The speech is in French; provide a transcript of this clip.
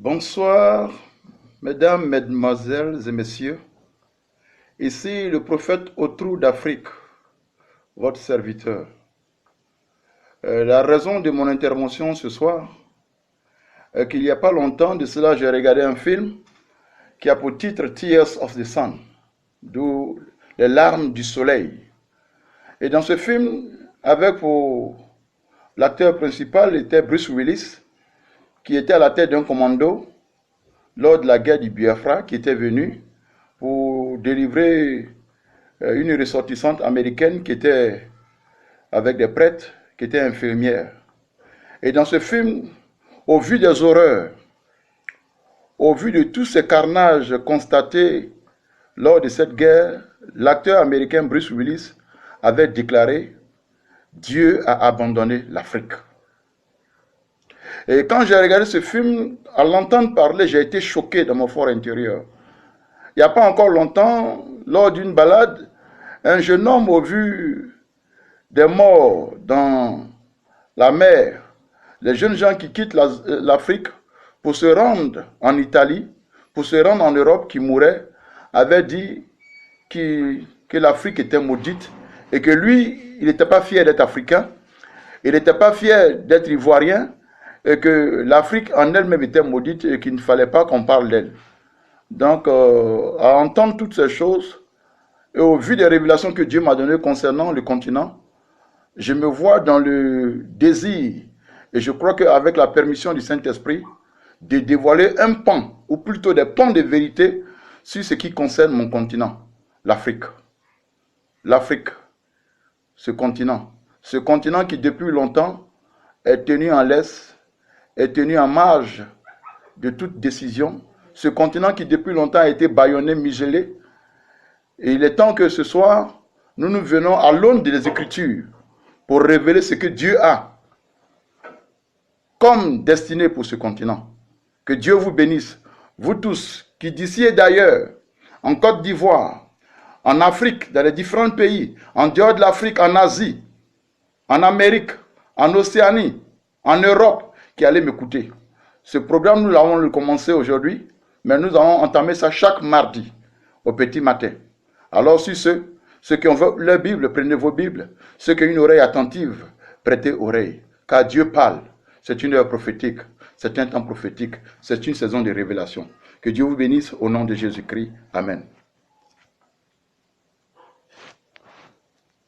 Bonsoir, mesdames, mesdemoiselles et messieurs. Ici le prophète Autrou d'Afrique, votre serviteur. La raison de mon intervention ce soir est qu'il n'y a pas longtemps de cela, j'ai regardé un film qui a pour titre Tears of the Sun, d'où les larmes du soleil. Et dans ce film, avec pour l'acteur principal était Bruce Willis, qui était à la tête d'un commando lors de la guerre du Biafra, qui était venu pour délivrer une ressortissante américaine qui était avec des prêtres, qui était infirmière. Et dans ce film, au vu des horreurs, au vu de tous ces carnages constatés lors de cette guerre, l'acteur américain Bruce Willis avait déclaré « Dieu a abandonné l'Afrique ». Et quand j'ai regardé ce film, à l'entendre parler, j'ai été choqué dans mon fort intérieur. Il n'y a pas encore longtemps, lors d'une balade, un jeune homme, au vu des morts dans la mer, les jeunes gens qui quittent l'Afrique pour se rendre en Italie, pour se rendre en Europe, qui mouraient, avait dit que l'Afrique était maudite et que lui, il n'était pas fier d'être africain, il n'était pas fier d'être ivoirien, et que l'Afrique en elle-même était maudite et qu'il ne fallait pas qu'on parle d'elle. Donc, à entendre toutes ces choses, et au vu des révélations que Dieu m'a données concernant le continent, je me vois dans le désir, et je crois qu'avec la permission du Saint-Esprit, de dévoiler un pan, ou plutôt des pans de vérité, sur ce qui concerne mon continent, l'Afrique. L'Afrique, ce continent qui depuis longtemps est tenu en laisse, est tenu en marge de toute décision, ce continent qui depuis longtemps a été bâillonné, muselé. Et il est temps que ce soir, nous nous venons à l'aune des Écritures pour révéler ce que Dieu a comme destiné pour ce continent. Que Dieu vous bénisse, vous tous qui d'ici et d'ailleurs, en Côte d'Ivoire, en Afrique, dans les différents pays, en dehors de l'Afrique, en Asie, en Amérique, en Océanie, en Europe, qui allez m'écouter. Ce programme, nous l'avons commencé aujourd'hui, mais nous allons entamer ça chaque mardi, au petit matin. Alors, si ceux qui ont leur Bible, prenez vos Bibles. Ceux qui ont une oreille attentive, prêtez oreille. Car Dieu parle. C'est une heure prophétique. C'est un temps prophétique. C'est une saison de révélation. Que Dieu vous bénisse au nom de Jésus-Christ. Amen.